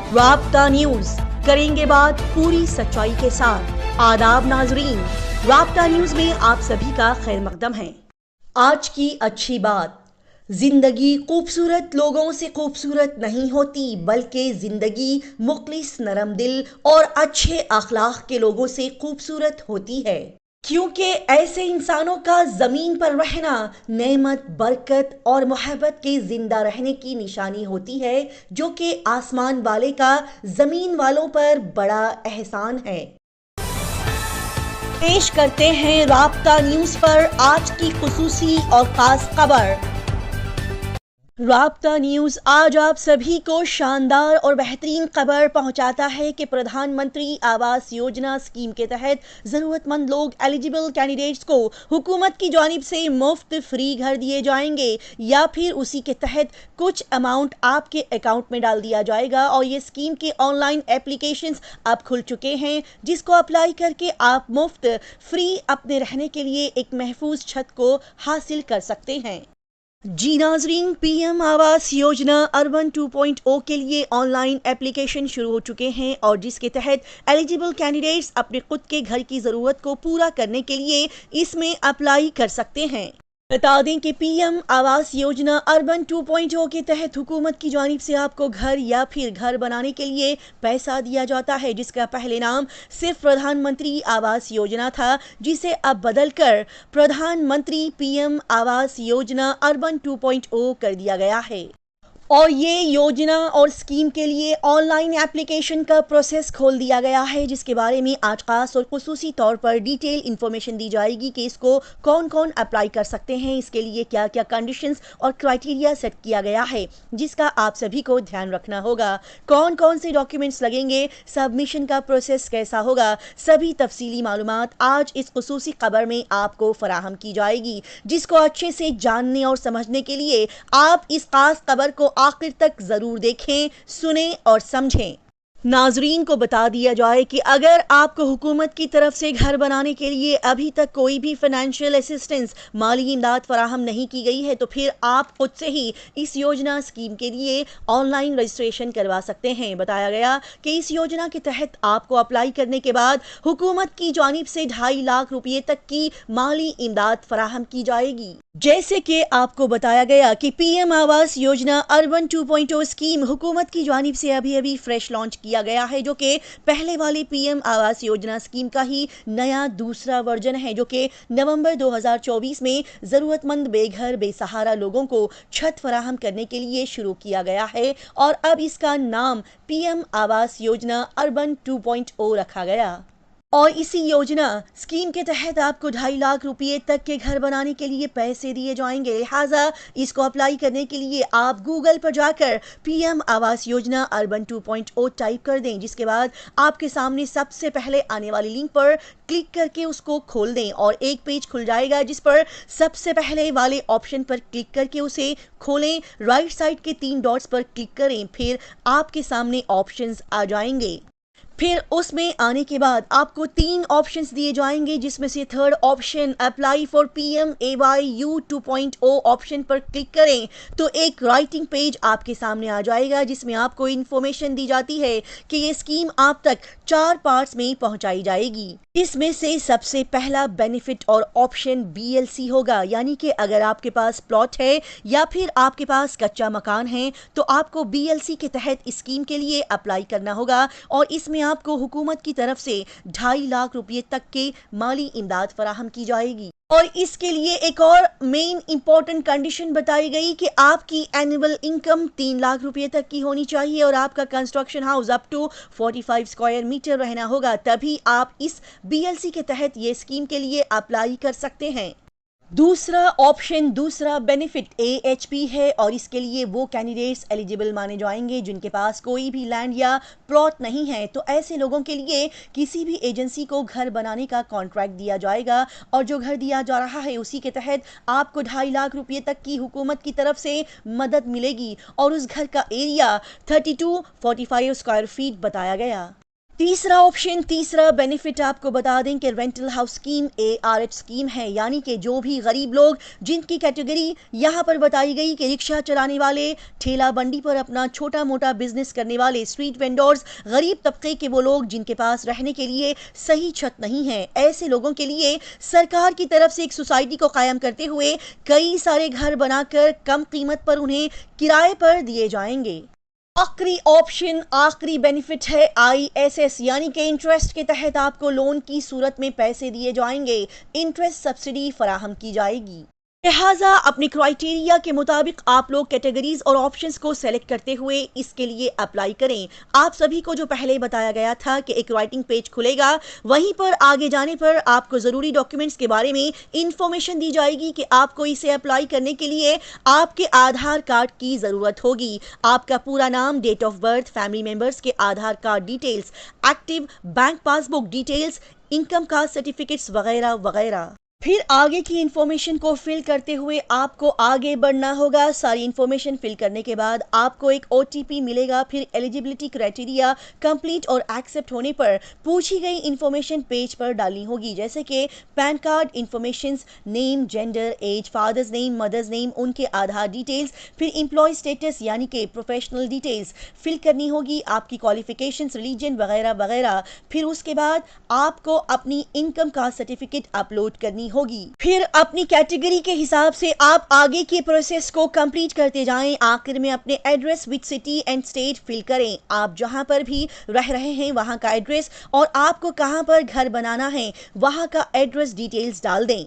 राब्ता न्यूज करेंगे बात पूरी सच्चाई के साथ। आदाब नाजरीन, राब्ता न्यूज में आप सभी का खैर मकदम है। आज की अच्छी बात, जिंदगी खूबसूरत लोगों से खूबसूरत नहीं होती, बल्कि जिंदगी मुखलिस, नरम दिल और अच्छे अखलाक के लोगों से खूबसूरत होती है, क्योंकि ऐसे इंसानों का ज़मीन पर रहना नेमत, बरकत और मोहब्बत के ज़िंदा रहने की निशानी होती है, जो कि आसमान वाले का ज़मीन वालों पर बड़ा एहसान है। पेश करते हैं राब्ता न्यूज़ पर आज की खुसूसी और ख़ास खबर। राब्ता न्यूज़ आज आप सभी को शानदार और बेहतरीन खबर पहुंचाता है कि प्रधानमंत्री आवास योजना स्कीम के तहत ज़रूरतमंद लोग एलिजिबल कैंडिडेट्स को हुकूमत की जानिब से मुफ्त फ्री घर दिए जाएंगे, या फिर उसी के तहत कुछ अमाउंट आपके अकाउंट में डाल दिया जाएगा। और ये स्कीम के ऑनलाइन एप्लीकेशंस अब खुल चुके हैं, जिसको अप्लाई करके आप मुफ्त फ्री अपने रहने के लिए एक महफूज छत को हासिल कर सकते हैं। जी नाजरीन, पीएम आवास योजना अर्बन 2.0 के लिए ऑनलाइन एप्लीकेशन शुरू हो चुके हैं, और जिसके तहत एलिजिबल कैंडिडेट्स अपने खुद के घर की ज़रूरत को पूरा करने के लिए इसमें अप्लाई कर सकते हैं। बता दें कि पीएम आवास योजना अर्बन 2.0 के तहत हुकूमत की जानिब से आपको घर या फिर घर बनाने के लिए पैसा दिया जाता है, जिसका पहले नाम सिर्फ प्रधानमंत्री आवास योजना था, जिसे अब बदलकर प्रधानमंत्री पीएम आवास योजना अर्बन 2.0 कर दिया गया है। और ये योजना और स्कीम के लिए ऑनलाइन एप्लीकेशन का प्रोसेस खोल दिया गया है, जिसके बारे में आज खास और खुसूसी तौर पर डिटेल इन्फॉर्मेशन दी जाएगी कि इसको कौन कौन अप्लाई कर सकते हैं, इसके लिए क्या क्या कंडीशंस और क्राइटेरिया सेट किया गया है, जिसका आप सभी को ध्यान रखना होगा। कौन कौन से डॉक्यूमेंट्स लगेंगे, सबमिशन का प्रोसेस कैसा होगा, सभी तफसीली मालूमात आज इस खुसूसी खबर में आपको फराहम की जाएगी, जिसको अच्छे से जानने और समझने के लिए आप इस खास खबर को आखिर तक जरूर देखें, सुने और समझें। नाजरीन को बता दिया जाए कि अगर आपको हुकूमत की तरफ से घर बनाने के लिए अभी तक कोई भी फाइनेंशियल असिस्टेंस, माली इमदाद फराहम नहीं की गई है, तो फिर आप खुद से ही इस योजना स्कीम के लिए ऑनलाइन रजिस्ट्रेशन करवा सकते हैं। बताया गया कि इस योजना के तहत आपको अप्लाई करने के बाद हुकूमत की जानिब से 2.5 लाख रुपये तक की माली इमदाद फराहम की जाएगी। जैसे कि आपको बताया गया कि PM Awas Yojana urban 2.0 scheme हुकूमत की जानिब से अभी फ्रेश लॉन्च किया गया है, जो कि पहले वाले पीएम आवास योजना स्कीम का ही नया दूसरा वर्जन है, जो कि नवंबर 2024 में ज़रूरतमंद बेघर बेसहारा लोगों को छत फराहम करने के लिए शुरू किया गया है, और अब इसका नाम पीएम आवास योजना अर्बन 2.0 रखा गया। और इसी योजना स्कीम के तहत आपको 2.5 लाख रुपये तक के घर बनाने के लिए पैसे दिए जाएंगे। लिहाजा इसको अप्लाई करने के लिए आप गूगल पर जाकर PM Awas Yojana urban 2.0 type कर दें, जिसके बाद आपके सामने सबसे पहले आने वाली लिंक पर क्लिक करके उसको खोल दें, और एक पेज खुल जाएगा, जिस पर सबसे पहले वाले ऑप्शन पर क्लिक करके उसे खोलें। राइट साइड के 3 डॉट्स पर क्लिक करें, फिर आपके सामने ऑप्शंस आ जाएंगे। फिर उसमें आने के बाद आपको 3 ऑप्शंस दिए जाएंगे, जिसमें से third option apply for PM AYU 2.0 option पर क्लिक करें तो एक राइटिंग पेज आपके सामने आ जाएगा, जिसमें आपको इन्फॉर्मेशन दी जाती है कि ये स्कीम आप तक 4 पार्ट्स में पहुंचाई जाएगी। इसमें से सबसे पहला बेनिफिट और ऑप्शन BLC होगा, यानी कि अगर आपके पास प्लॉट है या फिर आपके पास कच्चा मकान है, तो आपको BLC के तहत इस स्कीम के लिए अप्लाई करना होगा, और इसमें आपको हुकूमत की तरफ से 2.5 लाख रुपये तक के माली इमदाद फराहम की जाएगी। और इसके लिए एक और मेन इंपॉर्टेंट कंडीशन बताई गई कि आपकी एनुअल इनकम 3 लाख रुपये तक की होनी चाहिए, और आपका construction house up to 45 square metre रहना होगा, तभी आप इस BLC के तहत ये स्कीम के लिए अप्लाई कर सकते हैं। दूसरा ऑप्शन, दूसरा बेनिफिट AHP है, और इसके लिए वो कैंडिडेट्स एलिजिबल माने जाएंगे जिनके पास कोई भी लैंड या प्लॉट नहीं है। तो ऐसे लोगों के लिए किसी भी एजेंसी को घर बनाने का कॉन्ट्रैक्ट दिया जाएगा, और जो घर दिया जा रहा है उसी के तहत आपको 2.5 लाख रुपये तक की हुकूमत की तरफ से मदद मिलेगी, और उस घर का एरिया 32-45 स्क्वायर फीट बताया गया। तीसरा ऑप्शन, तीसरा बेनिफिट आपको बता दें कि rental house scheme ARH scheme है, यानी कि जो भी गरीब लोग जिनकी कैटेगरी यहाँ पर बताई गई कि रिक्शा चलाने वाले, ठेला बंडी पर अपना छोटा मोटा बिजनेस करने वाले, स्ट्रीट वेंडर्स, गरीब तबके के वो लोग जिनके पास रहने के लिए सही छत नहीं है, ऐसे लोगों के लिए सरकार की तरफ से एक सोसाइटी को कायम करते हुए कई सारे घर बनाकर कम कीमत पर उन्हें किराए पर दिए जाएंगे। आखिरी ऑप्शन, आखिरी बेनिफिट है ISS, यानी कि इंटरेस्ट के तहत आपको लोन की सूरत में पैसे दिए जाएंगे, इंटरेस्ट सब्सिडी फराहम की जाएगी। लिहाजा अपने क्राइटेरिया के मुताबिक आप लोग कैटेगरीज और ऑप्शंस को सेलेक्ट करते हुए इसके लिए अप्लाई करें। आप सभी को जो पहले बताया गया था कि एक राइटिंग पेज खुलेगा, वहीं पर आगे जाने पर आपको ज़रूरी डॉक्यूमेंट्स के बारे में इंफॉर्मेशन दी जाएगी कि आपको इसे अप्लाई करने के लिए आपके आधार कार्ड की ज़रूरत होगी। आपका पूरा नाम, date of birth, family members के Aadhaar card details, active bank passbook details, income caste certificates वगैरह वगैरह। फिर आगे की इन्फॉर्मेशन को फिल करते हुए आपको आगे बढ़ना होगा। सारी इन्फॉर्मेशन फिल करने के बाद आपको एक OTP मिलेगा। फिर एलिजिबिलिटी क्राइटेरिया कंप्लीट और एक्सेप्ट होने पर पूछी गई इन्फॉर्मेशन पेज पर डालनी होगी, जैसे कि PAN card information, name, gender, age, father's name, mother's name, उनके आधार डिटेल्स, फिर एम्प्लॉय स्टेटस यानी कि प्रोफेशनल डिटेल्स फिल करनी होगी, आपकी क्वालिफिकेशंस, रिलीजन वगैरह वगैरह। फिर उसके बाद आपको अपनी इनकम कास्ट सर्टिफिकेट अपलोड करनी होगी। फिर अपनी कैटेगरी के हिसाब से आप आगे के प्रोसेस को कंप्लीट करते जाएं। आखिर में अपने address with city and state fill करें। आप जहां पर भी रह रहे हैं वहां का एड्रेस और आपको कहां पर घर बनाना है वहां का एड्रेस डिटेल्स डाल दें।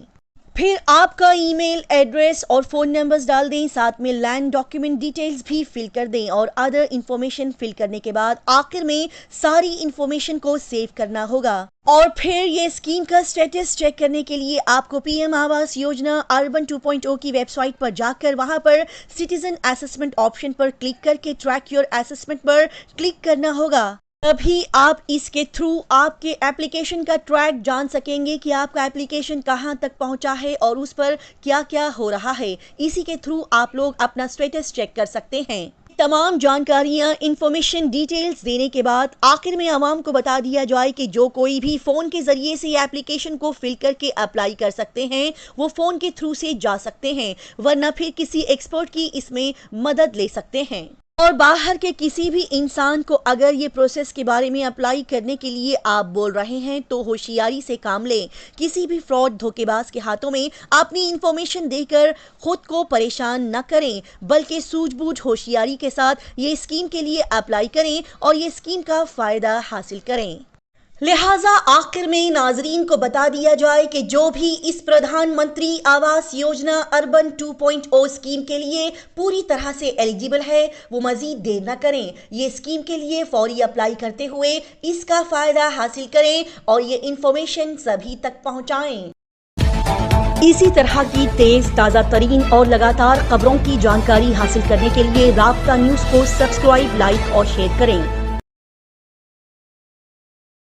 फिर आपका ईमेल एड्रेस और फ़ोन नंबर्स डाल दें, साथ में लैंड डॉक्यूमेंट डिटेल्स भी फिल कर दें और अदर इंफॉर्मेशन फिल करने के बाद आखिर में सारी इंफॉर्मेशन को सेव करना होगा। और फिर ये स्कीम का स्टेटस चेक करने के लिए आपको PM आवास योजना अर्बन 2.0 की वेबसाइट पर जाकर वहां पर सिटीजन असेसमेंट ऑप्शन पर क्लिक करके ट्रैक योर असेसमेंट पर क्लिक करना होगा। तभी आप इसके थ्रू आपके एप्लीकेशन का ट्रैक जान सकेंगे कि आपका एप्लीकेशन कहां तक पहुंचा है और उस पर क्या क्या हो रहा है। इसी के थ्रू आप लोग अपना स्टेटस चेक कर सकते हैं। तमाम जानकारियां, इंफॉर्मेशन, डिटेल्स देने के बाद आखिर में आवाम को बता दिया जाए कि जो कोई भी फ़ोन के ज़रिए से एप्लीकेशन को फिल करके अप्लाई कर सकते हैं वो फ़ोन के थ्रू से जा सकते हैं, वरना फिर किसी एक्सपर्ट की इसमें मदद ले सकते हैं। और बाहर के किसी भी इंसान को अगर ये प्रोसेस के बारे में अप्लाई करने के लिए आप बोल रहे हैं तो होशियारी से काम लें। किसी भी फ्रॉड, धोखेबाज के हाथों में अपनी इंफॉर्मेशन देकर खुद को परेशान न करें, बल्कि सूझबूझ होशियारी के साथ ये स्कीम के लिए अप्लाई करें और ये स्कीम का फ़ायदा हासिल करें। लिहाजा आखिर में नाजरीन को बता दिया जाए कि जो भी इस प्रधानमंत्री आवास योजना अर्बन 2.0 स्कीम के लिए पूरी तरह से एलिजिबल है वो मजीद देर न करें। ये स्कीम के लिए फौरी अप्लाई करते हुए इसका फ़ायदा हासिल करें और ये इंफॉर्मेशन सभी तक पहुंचाएं। इसी तरह की तेज, ताज़ा तरीन और लगातार खबरों की जानकारी हासिल करने के लिए राब्ता न्यूज़ को सब्सक्राइब, लाइक और शेयर करें।